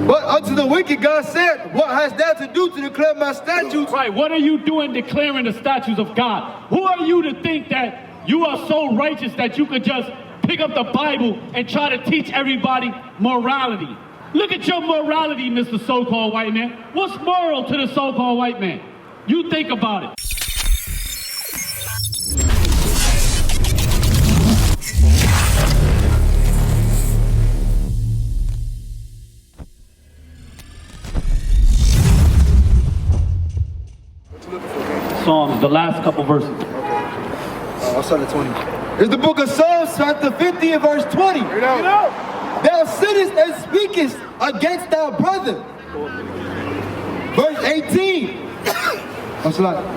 But unto the wicked God said, what hast thou to do to declare my statutes? Right, what are you doing declaring the statutes of God? Who are you to think that you are so righteous that you could just pick up the Bible and try to teach everybody morality? Look at your morality, Mr. So-called white man. What's moral to the so-called white man? You think about it. Psalms, the last couple verses. Okay. I'll start at 20. It's the book of Psalms, chapter 50 and verse 20. Read out. Thou sittest and speakest against thy brother. Verse 18.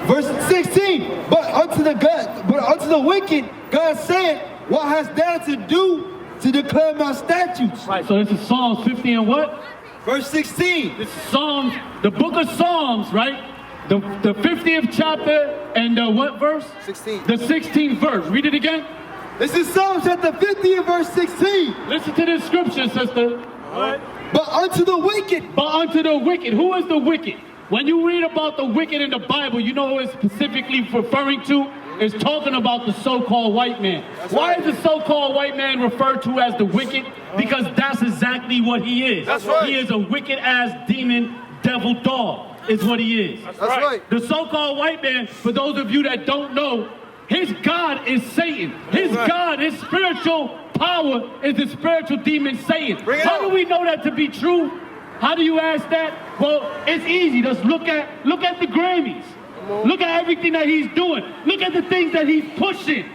Verse 16. But unto the wicked, God said, what hast thou to do to declare my statutes? Right, so this is Psalms 50 and what? Verse 16. This is Psalms, the book of Psalms, right? The 50th chapter and what verse? 16. The 16th verse. Read it again. This is Psalms chapter 50 and verse 16. Listen to this scripture, sister. Right. But unto the wicked. But unto the wicked. Who is the wicked? When you read about the wicked in the Bible, you know who it's specifically referring to? It's talking about the so-called white man. Why is the so-called white man referred to as the wicked? Because that's exactly what he is. That's right. He is a wicked-ass demon, devil dog. Is what he is. That's right. The so-called white man, for those of you that don't know, his God is Satan. His God, his spiritual power is the spiritual demon Satan. How do we know that to be true? How do you ask that? Well, it's easy. Just look at the Grammys. Look at everything that he's doing. Look at the things that he's pushing.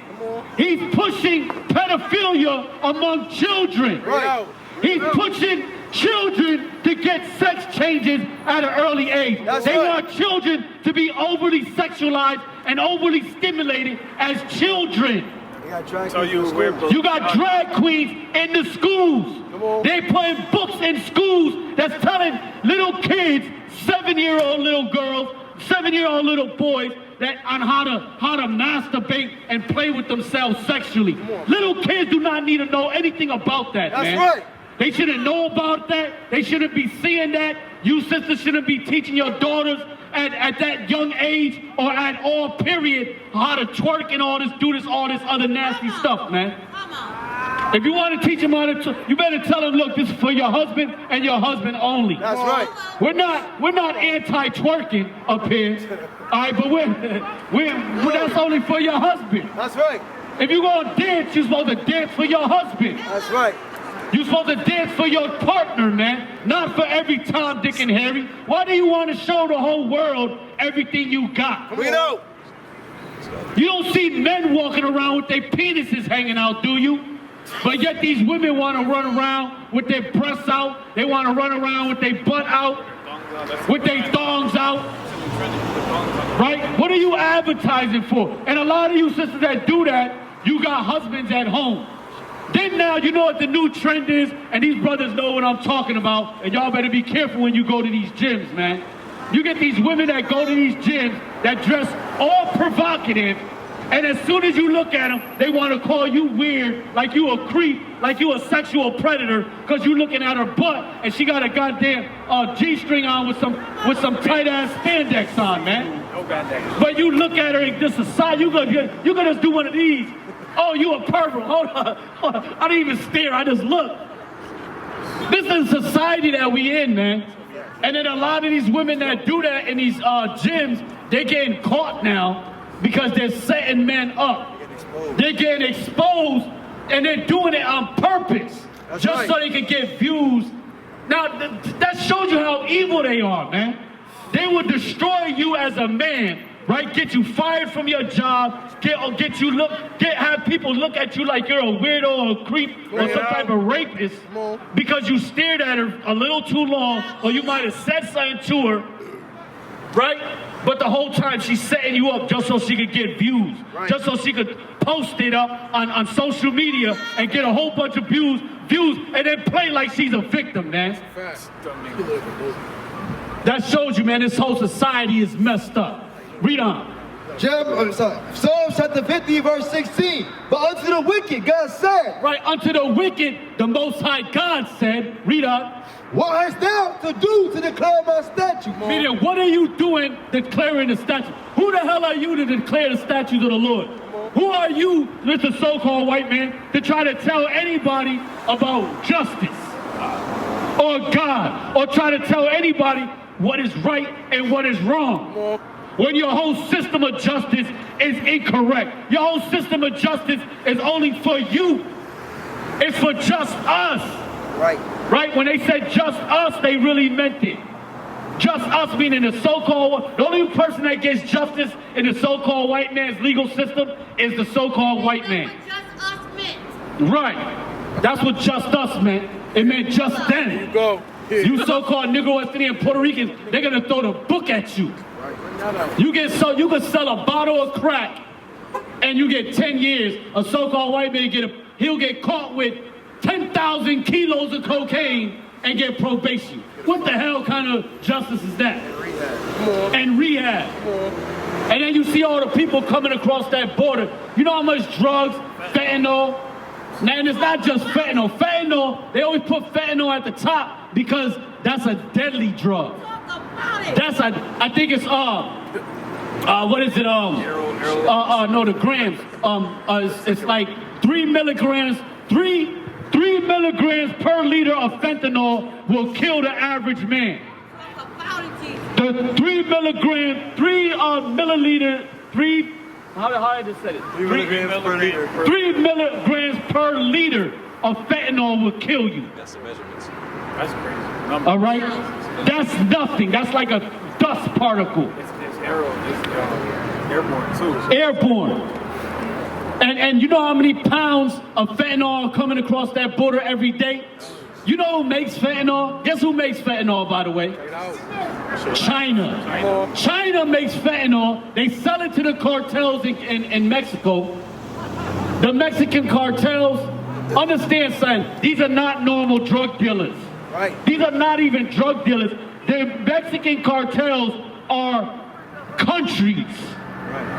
He's pushing pedophilia among children. Right. He's pushing children to get sex changes at an early age. They want children to be overly sexualized and overly stimulated as children. You got drag queens in the schools. They putting books in schools that's telling little kids, 7-year-old little girls, 7-year-old little boys, that on how to masturbate and play with themselves sexually. Little kids do not need to know anything about that, man. That's right. They shouldn't know about that. They shouldn't be seeing that. You sisters shouldn't be teaching your daughters at that young age or at all period how to twerk and all this other nasty stuff, man. If you want to teach them how to, you better tell them, look, this is for your husband and your husband only. That's right. We're not anti-twerking up here, all right? But that's only for your husband. That's right. If you're gonna dance, you're supposed to dance for your husband. That's right. You're supposed to dance for your partner, man, not for every Tom, Dick, and Harry. Why do you want to show the whole world everything you got? We know. You don't see men walking around with their penises hanging out, do you? But yet these women want to run around with their breasts out. They want to run around with their butt out, with their thongs out. Right? What are you advertising for? And a lot of you sisters that do that, you got husbands at home. Then now you know what the new trend is, and these brothers know what I'm talking about, and y'all better be careful when you go to these gyms, man. You get these women that go to these gyms that dress all provocative, and as soon as you look at them, they want to call you weird, like you a creep, like you a sexual predator, because you looking at her butt, and she got a goddamn G-string on with some tight-ass spandex on, man. No spandex. But you look at her and just aside, you gonna just do one of these. Oh, you a pervert. Hold on. I didn't even stare. I just looked. This is the society that we in, man. And then a lot of these women that do that in these gyms, they're getting caught now because they're setting men up. They're getting exposed, and they're doing it on purpose. Just so they can get views. Now, that shows you how evil they are, man. They will destroy you as a man. Right, get you fired from your job, have people look at you like you're a weirdo or a creep or some type of rapist because you stared at her a little too long, or you might have said something to her, right? But the whole time she's setting you up just so she could get views, just so she could post it up on social media and get a whole bunch of views, and then play like she's a victim, man. That shows you, man, this whole society is messed up. Read on. Psalms chapter 50, verse 16. But unto the wicked, God said. Right, unto the wicked, the Most High God said. Read on. What hast thou to do to declare my statute? Meaning, what are you doing declaring the statute? Who the hell are you to declare the statutes of the Lord? Who are you, Mr. So-called white man, to try to tell anybody about justice or God, or try to tell anybody what is right and what is wrong? When your whole system of justice is incorrect. Your whole system of justice is only for you. It's for just us. Right. Right? When they said just us, they really meant it. Just us meaning the so-called, the only person that gets justice in the so-called white man's legal system is the so-called white man. That's what just us meant. Right. That's what just us meant. It meant just then. Here you go. You so-called Negro, West Indian, Puerto Ricans, they're gonna throw the book at you. You can sell a bottle of crack and you get 10 years. A so-called white man he'll get caught with 10,000 kilos of cocaine and get probation. What the hell kind of justice is that? And rehab. And then you see all the people coming across that border. You know how much drugs, fentanyl? And it's not just fentanyl. Fentanyl, they always put fentanyl at the top because that's a deadly drug. Talk about it. I think it's what is it? No, the grams. It's like 3 milligrams. 3 milligrams per liter of fentanyl will kill the average man. Talk about it, Jesus. The 3 milliliter, how I just said it? 3 milligrams per liter. 3 milligrams per liter of fentanyl will kill you. That's the measurements. That's crazy. All right? That's nothing. That's like a dust particle. It's airborne too. Airborne. And you know how many pounds of fentanyl are coming across that border every day? You know who makes fentanyl? Guess who makes fentanyl, by the way? China. China makes fentanyl. They sell it to the cartels in Mexico. The Mexican cartels, understand, son, these are not normal drug dealers. Right. These are not even drug dealers. The Mexican cartels are countries.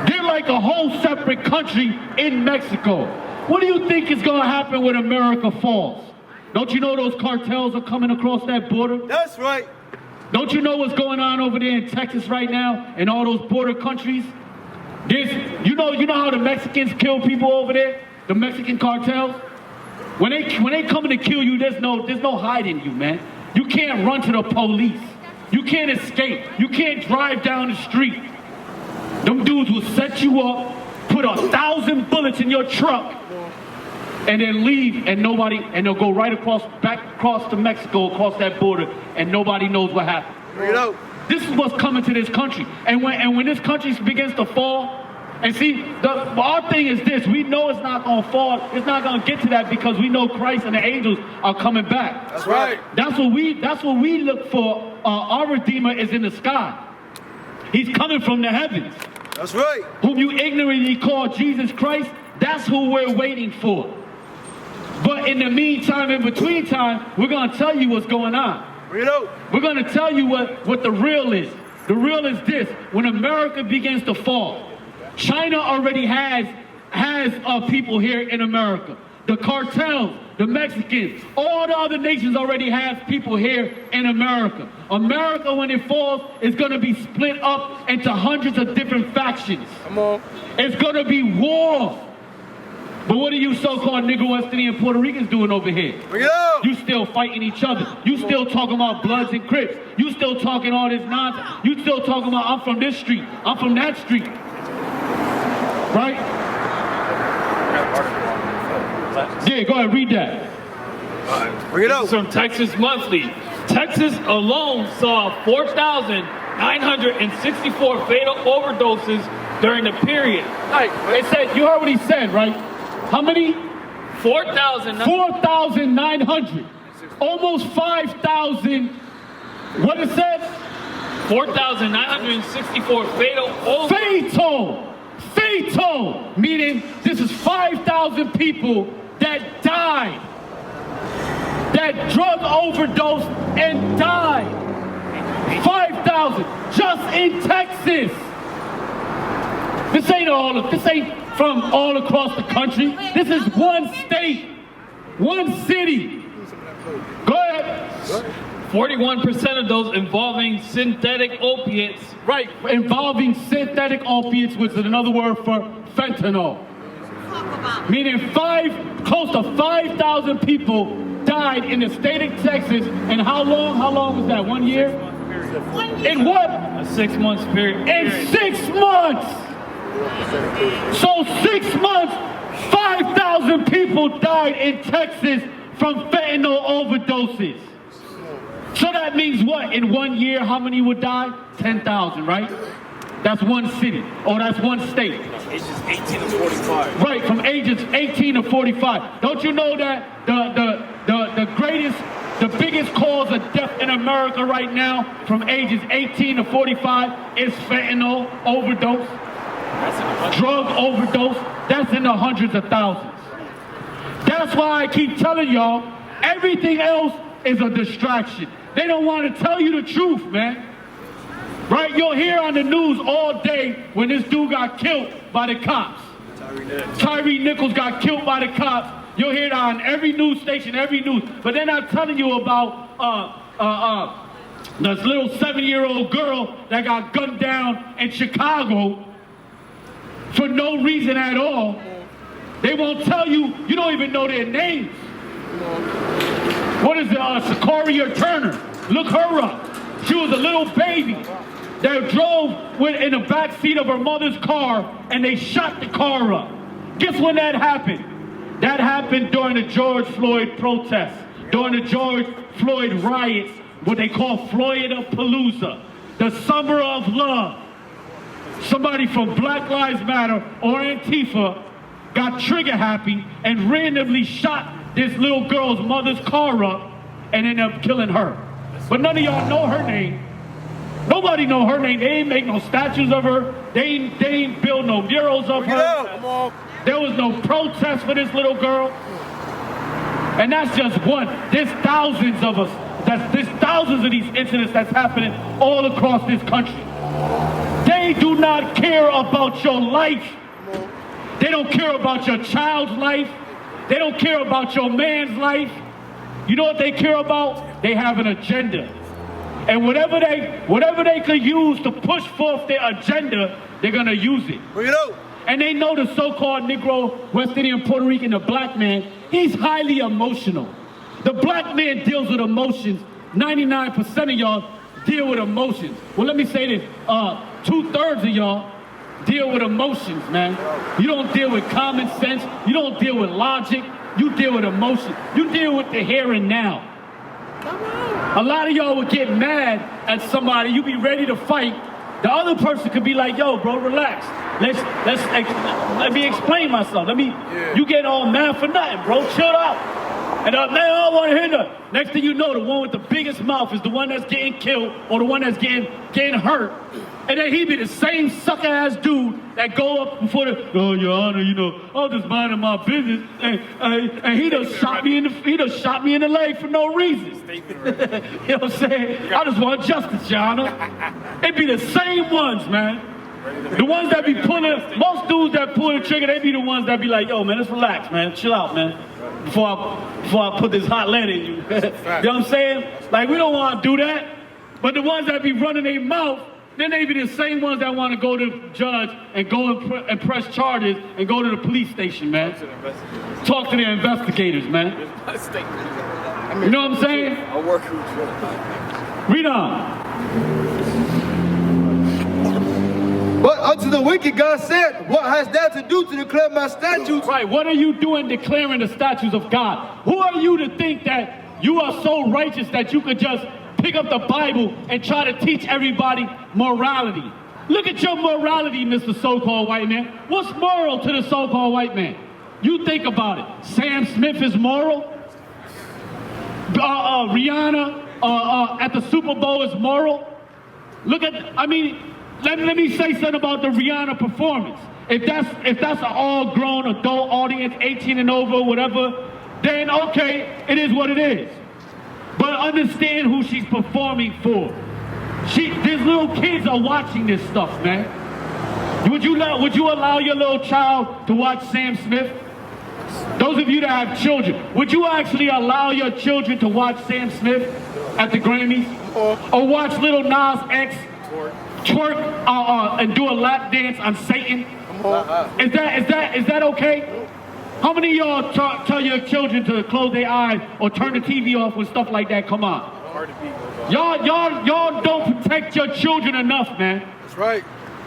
They're like a whole separate country in Mexico. What do you think is going to happen when America falls? Don't you know those cartels are coming across that border? That's right. Don't you know what's going on over there in Texas right now and all those border countries? You know how the Mexicans kill people over there? The Mexican cartels? When they coming to kill you, there's no hiding you, man. You can't run to the police. You can't escape. You can't drive down the street. Them dudes will set you up, put 1,000 bullets in your truck, and then leave, and they'll go right back across to Mexico, across that border, and nobody knows what happened. You know. This is what's coming to this country. And when this country begins to fall, and see, our thing is this, we know it's not going to fall, it's not going to get to that because we know Christ and the angels are coming back. That's right. That's what we look for. Our Redeemer is in the sky. He's coming from the heavens. That's right. Whom you ignorantly call Jesus Christ, that's who we're waiting for. But in the meantime, in between time, we're going to tell you what's going on. You know. We're going to tell you what the real is. The real is this. When America begins to fall, China already has people here in America. The cartels, the Mexicans, all the other nations already have people here in America. America, when it falls, is going to be split up into hundreds of different factions. Come on. It's going to be war. But what are you so-called Negro, West Indian, Puerto Ricans doing over here? Bring it out. You still fighting each other. You still talking about Bloods and Crips. You still talking all this nonsense. You still talking about I'm from this street. I'm from that street. Right? Yeah, go ahead, read that. Bring it This out. is from Texas Monthly. Texas alone saw 4,964 fatal overdoses during the period. It said, you heard what he said, right? How many? 4,900. Almost 5,000. What it said? 4,964 fatal overdoses. Fatal! Meaning this is 5,000 people that died. That drug overdose and died. 5,000 just in Texas. This ain't from all across the country. This is one state, one city. Go ahead. 41% of those involving synthetic opiates. Right, involving synthetic opiates, which is another word for fentanyl. Talk about it. Meaning close to 5,000 people died in the state of Texas. And how long? How long was that? 1 year? 1 year. In what? A 6 month period. In 6 months. So 6 months, 5,000 people died in Texas from fentanyl overdoses. So that means what? In 1 year, how many would die? 10,000, right? That's one city, or that's one state. Ages 18 to 45. Right, from ages 18 to 45. Don't you know that the biggest cause of death in America right now from ages 18 to 45 is fentanyl overdose, drug overdose. That's in the hundreds of thousands. That's why I keep telling y'all, everything else is a distraction. They don't want to tell you the truth, man. Right? You'll hear on the news all day when this dude got killed by the cops. Tyree Nichols got killed by the cops. You'll hear that on every news station, every news. But they're not telling you about this little 7-year-old girl that got gunned down in Chicago for no reason at all. They won't tell you. You don't even know their names. What is it? Sequoia Turner. Look her up. She was a little baby that drove in the back seat of her mother's car, and they shot the car up. Guess when that happened? That happened during the George Floyd protests, during the George Floyd riots, what they call Floyd-a-Palooza, the summer of love. Somebody from Black Lives Matter or Antifa got trigger happy and randomly shot this little girl's mother's car up and ended up killing her. But none of y'all know her name. Nobody know her name. They ain't make no statues of her. They ain't build no murals of her. There was no protest for this little girl. And that's just one. There's thousands of us. There's thousands of these incidents that's happening all across this country. They do not care about your life. They don't care about your child's life. They don't care about your man's life. You know what they care about? They have an agenda. And whatever they could use to push forth their agenda, they're gonna use it. Bring it up. And they know the so-called Negro, West Indian, Puerto Rican, the black man, he's highly emotional. The black man deals with emotions. 99% of y'all deal with emotions. Well, let me say this, 2/3 of y'all deal with emotions, man. You don't deal with common sense. You don't deal with logic. You deal with emotion. You deal with the here and now. A lot of y'all would get mad at somebody. You be ready to fight. The other person could be like, yo, bro, relax. Let me explain myself. You get all mad for nothing, bro. Chill out. And man, I don't want to hear that. Next thing you know, the one with the biggest mouth is the one that's getting killed or the one that's getting hurt. And then he be the same sucker-ass dude that go up before oh, Your Honor, you know, I'm just minding my business, and he done shot me in the leg for no reason. You know what I'm saying? I just want justice, Your Honor. It be the same ones, man. The ones that be pulling, most dudes that pull the trigger, they be the ones that be like, yo, man, let's relax, man, chill out, man, before I put this hot lead in you. You know what I'm saying? Like, we don't want to do that. But the ones that be running their mouth, then they be the same ones that want to go to the judge and go and press charges and go to the police station, man. Talk to the investigators, man. You know what I'm saying? I'll work with you. Read on. But unto the wicked, God said, what has that to do to declare my statutes? Right, what are you doing declaring the statutes of God? Who are you to think that you are so righteous that you could just pick up the Bible and try to teach everybody morality? Look at your morality, Mr. So-called white man. What's moral to the so-called white man? You think about it. Sam Smith is moral. Rihanna at the Super Bowl is moral. Look at, let me say something about the Rihanna performance. If that's an all-grown adult audience, 18 and over, whatever, then okay, it is what it is. But understand who she's performing for. These little kids are watching this stuff, man. Would you allow your little child to watch Sam Smith? Those of you that have children, would you actually allow your children to watch Sam Smith at the Grammys? Or watch Lil Nas X twerk and do a lap dance on Satan? Is that okay? How many of y'all tell your children to close their eyes or turn the TV off when stuff like that come on? Y'all don't protect your children enough, man. That's right.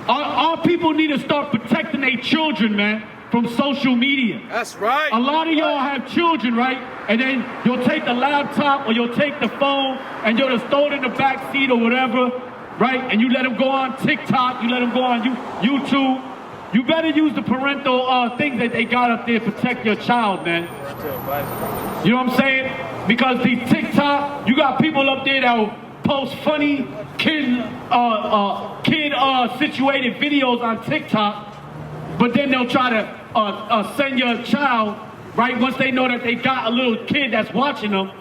Our people need to start protecting their children, man, from social media. That's right. A lot of y'all have children, right? And then you'll take the laptop or you'll take the phone and you'll just throw it in the back seat or whatever, right? And you let them go on TikTok, you let them go on YouTube. You better use the parental things that they got up there to protect your child, man. You know what I'm saying? Because these TikTok, you got people up there that will post funny kid situated videos on TikTok, but then they'll try to send your child, right? Once they know that they got a little kid that's watching them,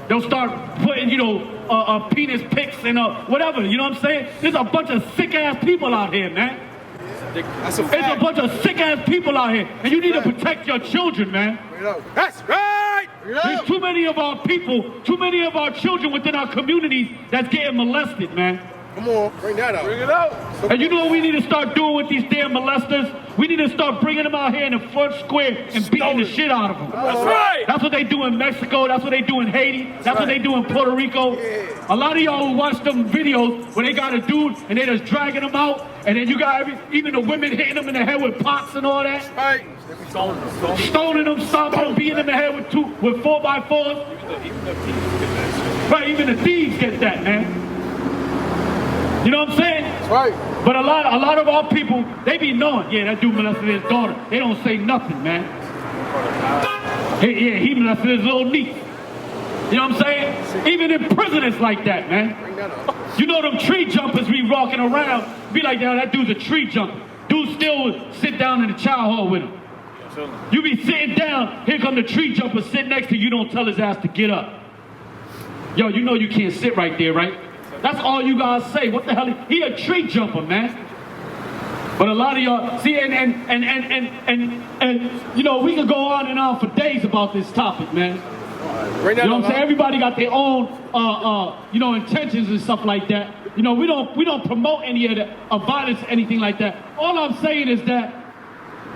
they'll start putting, you know, penis pics and whatever. You know what I'm saying? There's a bunch of sick ass people out here, man. That's a fact. There's a bunch of sick ass people out here, and you need to protect your children, man. That's right. There's too many of our people, too many of our children within our communities that's getting molested, man. Come on, bring that out. Bring it out. And you know what we need to start doing with these damn molesters? We need to start bringing them out here in the front square and beating the shit out of them. That's right. That's what they do in Mexico. That's what they do in Haiti. That's what they do in Puerto Rico. Yeah. A lot of y'all who watch them videos where they got a dude and they just dragging them out, and then you got even the women hitting them in the head with pots and all that. Right. Stoning them, stomping them, beating them in the head with 4x4s. Right, even the thieves get that, man. You know what I'm saying? That's right. But a lot of our people, they be knowing, yeah, that dude molested his daughter. They don't say nothing, man. Yeah, he molested his little niece. You know what I'm saying? Even in prison, it's like that, man. Bring that up. You know them tree jumpers be walking around, be like, yeah, that dude's a tree jumper. Dude still would sit down in the child hall with him. You be sitting down, here come the tree jumper, sit next to you, don't tell his ass to get up. Yo, you know you can't sit right there, right? That's all you guys say. What the hell? He a tree jumper, man. But a lot of y'all see, and you know, we could go on and on for days about this topic, man. Bring that You know up. what I'm saying? Everybody got their own, you know, intentions and stuff like that. You know, we don't promote any of that, violence, anything like that. All I'm saying is that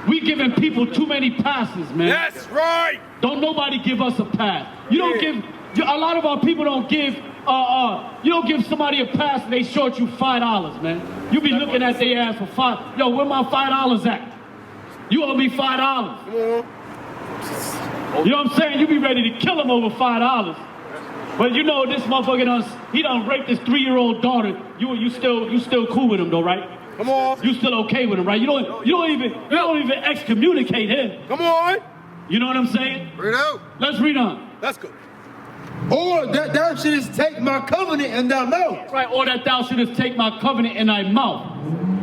we giving people too many passes, man. That's right. Don't nobody give us a pass. You don't give. A lot of our people don't give. You don't give somebody a pass and they short you $5, man. You be looking at their ass for $5. Yo, where my $5 at? You owe me $5. Come on. You know what I'm saying? You be ready to kill him over $5. But you know this motherfucker he done raped his 3-year-old daughter. You still cool with him though, right? Come on. You still okay with him, right? You don't even excommunicate him. Come on. You know what I'm saying? Bring it out. Let's read on. That's good. Or that thou shouldest take my covenant in thy mouth. Right, or that thou shouldest take my covenant in thy mouth.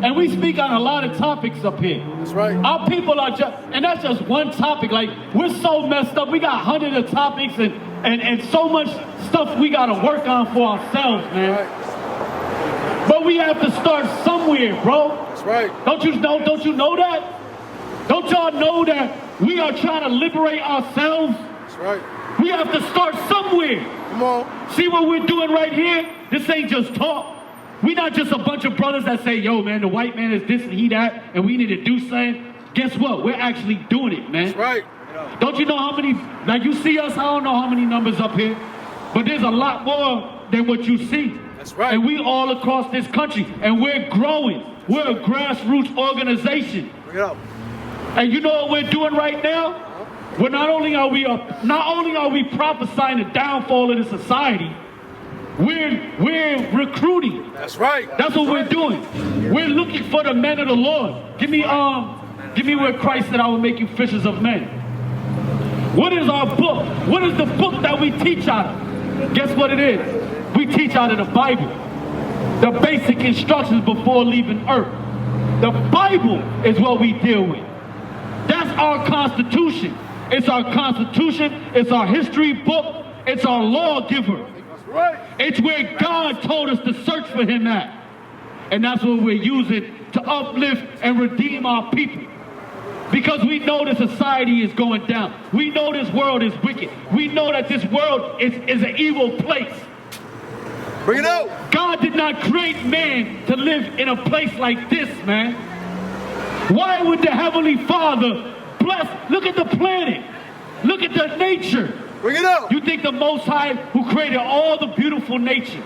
And we speak on a lot of topics up here. That's right. Our people are just, and that's just one topic. Like, we're so messed up. We got hundreds of topics and so much stuff we got to work on for ourselves, man. Right. But we have to start somewhere, bro. That's right. Don't you know that? Don't y'all know that we are trying to liberate ourselves? That's right. We have to start somewhere. Come on. See what we're doing right here? This ain't just talk. We're not just a bunch of brothers that say, yo, man, the white man is this and he that, and we need to do something. Guess what? We're actually doing it, man. That's right. Don't you know how many, like you see us, I don't know how many numbers up here, but there's a lot more than what you see. That's right. And we all across this country, and we're growing. We're a grassroots organization. Bring it out. And you know what we're doing right now? We're not only are we prophesying the downfall of the society, we're recruiting. That's right. That's what we're doing. We're looking for the men of the Lord. Give me where Christ said I will make you fishers of men. What is our book? What is the book that we teach out of? Guess what it is? We teach out of the Bible. The basic instructions before leaving earth. The Bible is what we deal with. That's our Constitution. It's our Constitution. It's our history book. It's our lawgiver. That's right. It's where God told us to search for him at. And that's what we're using to uplift and redeem our people. Because we know the society is going down. We know this world is wicked. We know that this world is an evil place. Bring it out. God did not create man to live in a place like this, man. Why would the Heavenly Father bless? Look at the planet. Look at the nature. Bring it out. You think the Most High, who created all the beautiful nature,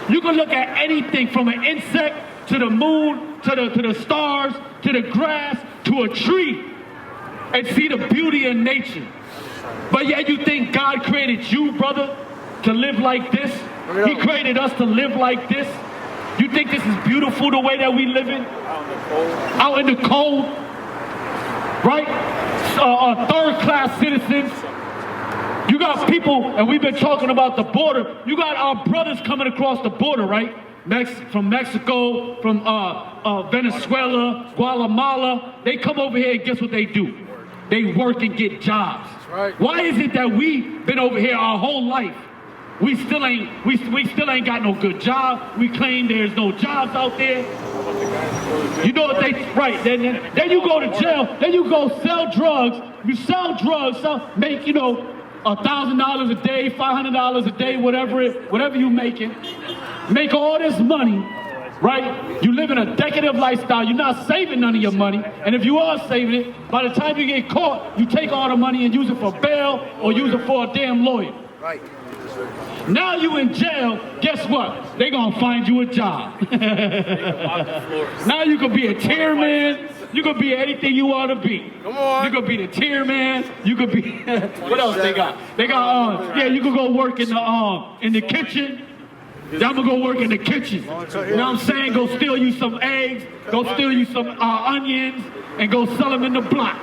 you can look at anything from an insect to the moon, to the stars, to the grass, to a tree, and see the beauty in nature. But yet you think God created you, brother, to live like this? He created us to live like this? You think this is beautiful the way that we live in? Out in the cold, right? Third-class citizens. You got people, and we've been talking about the border. You got our brothers coming across the border, right? From Mexico, from Venezuela, Guatemala. They come over here and guess what they do? They work and get jobs. Right. Why is it that we've been over here our whole life? We still ain't got no good job. We claim there's no jobs out there. You know what they right? Then you go to jail. Then you go sell drugs. You sell drugs. Make $1,000 a day, $500 a day, whatever you making. Make all this money, right? You live in a decadent lifestyle. You're not saving none of your money. And if you are saving it, by the time you get caught, you take all the money and use it for bail or use it for a damn lawyer. Right. Now you in jail, guess what? They gonna find you a job. Now you could be a tear man. You could be anything you want to be. Come on. You could be the tear man. You could be, what else they got? They got, yeah, you could go work in the kitchen. Y'all gonna go work in the kitchen. You know what I'm saying? Go steal you some eggs. Go steal you some onions and go sell them in the block.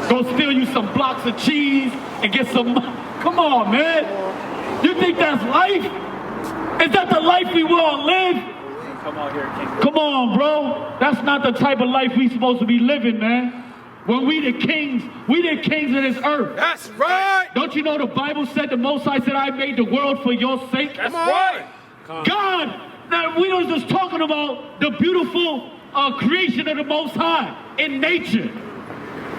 Go steal you some blocks of cheese and get some, come on, man. You think that's life? Is that the life we want to live? Come on, bro. That's not the type of life we supposed to be living, man. When we the kings of this earth. That's right. Don't you know the Bible said, the Most High said, I made the world for your sake? That's right. God, now we was just talking about the beautiful creation of the Most High in nature.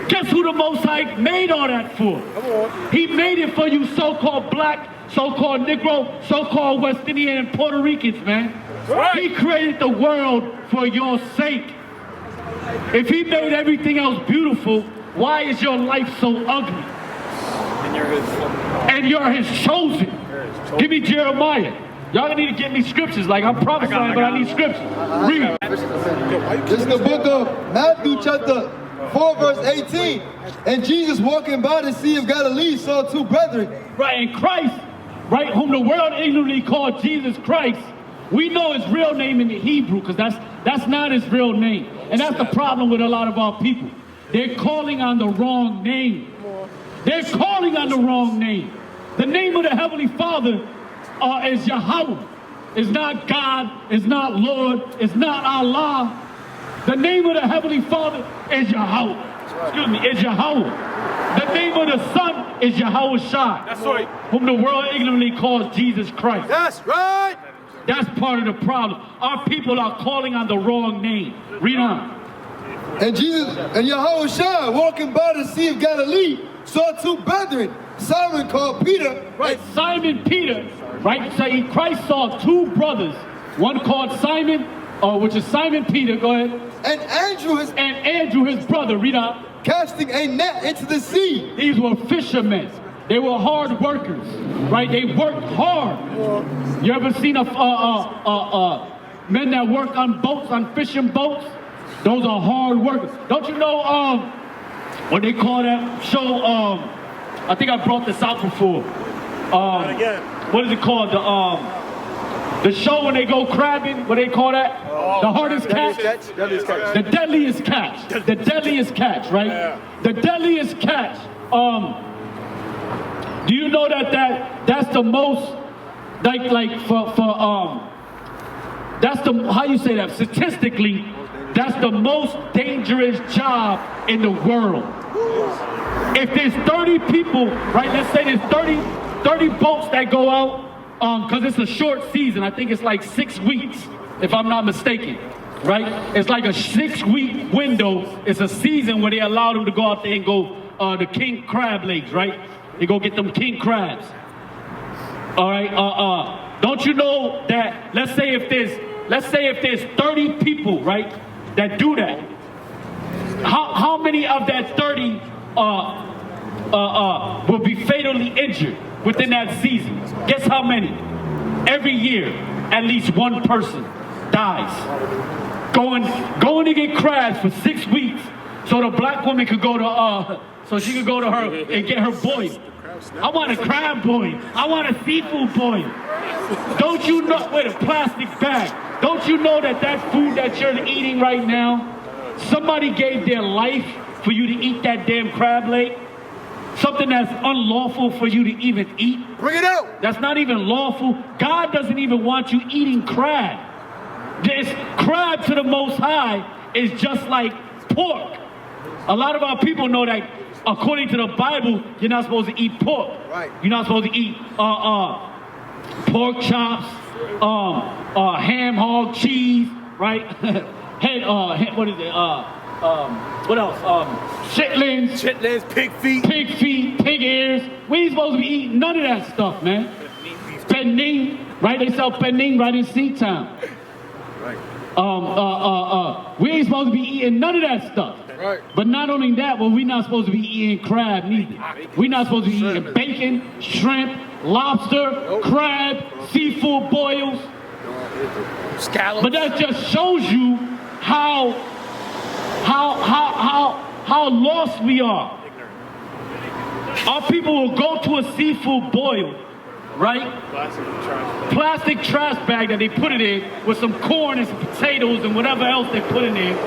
Guess who the Most High made all that for? Come on. He made it for you so-called black, so-called Negro, so-called West Indian and Puerto Ricans, man. Right. He created the world for your sake. If he made everything else beautiful, why is your life so ugly? And you're his chosen. Give me Jeremiah. Y'all need to get me scriptures. Like I'm prophesying, but I need scriptures. Read. This is the book of Matthew chapter 4 verse 18. And Jesus walking by the Sea of Galilee saw two brethren. Right, and Christ, right, whom the world ignorantly called Jesus Christ, we know his real name in the Hebrew, because that's not his real name. And that's the problem with a lot of our people. They're calling on the wrong name. They're calling on the wrong name. The name of the Heavenly Father is Yahweh. It's not God, it's not Lord, it's not Allah. The name of the Heavenly Father is Yahweh. Excuse me, is Yahweh. The name of the Son is YHWH. That's right. Whom the world ignorantly calls Jesus Christ. That's right. That's part of the problem. Our people are calling on the wrong name. Read on. And YHWH walking by the Sea of Galilee saw two brethren, Simon called Peter. Right, Simon Peter. Right, so Christ saw two brothers. One called Simon, which is Simon Peter. Go ahead. And Andrew, his brother. Read on. Casting a net into the sea. These were fishermen. They were hard workers, right? They worked hard. You ever seen men that work on boats, on fishing boats? Those are hard workers. Don't you know what they call that show? I think I brought this out before. What is it called? The show when they go crabbing. What do they call that? The hardest catch. The deadliest catch. The deadliest catch, right? Yeah. The deadliest catch. Do you know that's the most that's the, how you say that, statistically, that's the most dangerous job in the world. If there's 30 people, right, let's say there's 30 boats that go out, because it's a short season. I think it's like 6 weeks, if I'm not mistaken. right? It's like a 6-week window. It's a season where they allow them to go out there and go the king crab legs, right? They go get them king crabs. All right. Don't you know that? Let's say if there's 30 people, right, that do that. How many of that 30 will be fatally injured within that season? Guess how many? Every year, at least one person dies. Going to get crabs for 6 weeks so the black woman could go to so she could go to her and get her boil. I want a crab boil. I want a seafood boil. Don't you know, with a plastic bag, don't you know that food that you're eating right now, somebody gave their life for you to eat that damn crab leg? Something that's unlawful for you to even eat. Bring it out. That's not even lawful. God doesn't even want you eating crab. This crab to the Most High is just like pork. A lot of our people know that according to the Bible, you're not supposed to eat pork. Right. You're not supposed to eat pork chops, ham, hog, cheese, right? What is it? What else? Chitlins, pig feet, pig ears. We ain't supposed to be eating none of that stuff, man. Panini, right? They sell panini right in Seatown. Right. We ain't supposed to be eating none of that stuff. Right. But not only that, but we're not supposed to be eating crab neither. We're not supposed to be eating bacon, shrimp, lobster, crab, seafood boils. Scallops. But that just shows you how lost we are. Our people will go to a seafood boil, right? Plastic trash bag that they put it in with some corn and some potatoes and whatever else they put in there.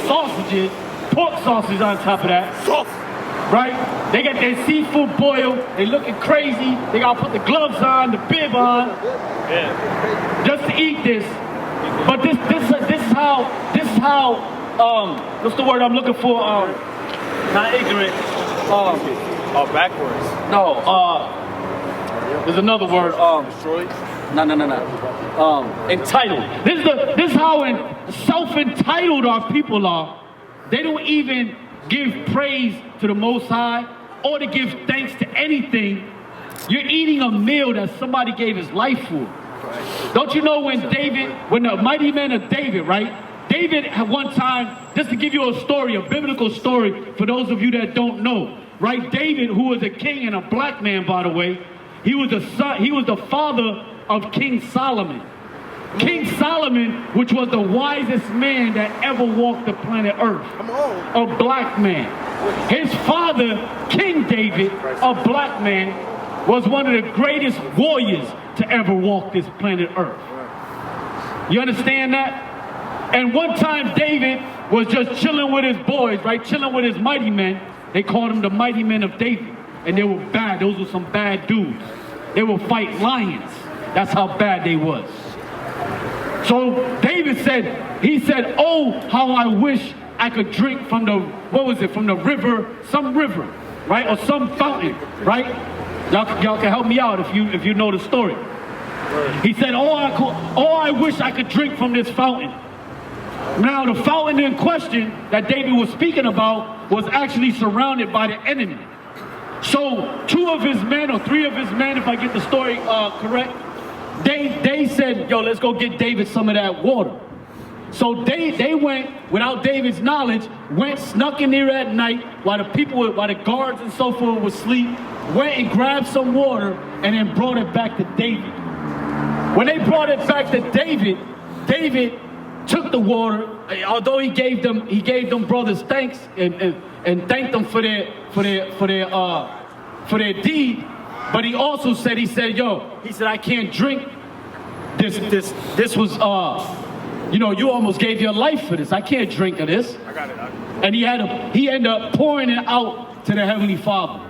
Sausages, pork sausage on top of that. Right? They got their seafood boil. They looking crazy. They gotta put the gloves on, the bib on, just to eat this. But this is how what's the word I'm looking for? Not ignorant. Backwards. No. There's another word. Destroyed. No. Entitled. This is how self-entitled our people are. They don't even give praise to the Most High or to give thanks to anything. You're eating a meal that somebody gave his life for. Don't you know when the mighty men of David, right? David at one time, just to give you a story, a biblical story for those of you that don't know, right? David, who was a king and a black man, by the way, he was the father of King Solomon. King Solomon, which was the wisest man that ever walked the planet Earth. A black man. His father, King David, a black man, was one of the greatest warriors to ever walk this planet Earth. You understand that? And one time David was just chilling with his boys, right? Chilling with his mighty men. They called them the mighty men of David. And they were bad. Those were some bad dudes. They would fight lions. That's how bad they was. So David said, oh, how I wish I could drink from from the river, some river, right? Or some fountain, right? Y'all can help me out if you know the story. He said, oh, I wish I could drink from this fountain. Now, the fountain in question that David was speaking about was actually surrounded by the enemy. So 2 of his men, or 3 of his men, if I get the story correct, they said, yo, let's go get David some of that water. So they went, without David's knowledge, snuck in there at night while the guards and so forth were asleep, went and grabbed some water and then brought it back to David. When they brought it back to David, David took the water, although he gave them brothers thanks and thanked them for their deed, but he also said, I can't drink this was you almost gave your life for this. I can't drink of this. I got it. And he ended up pouring it out to the Heavenly Father.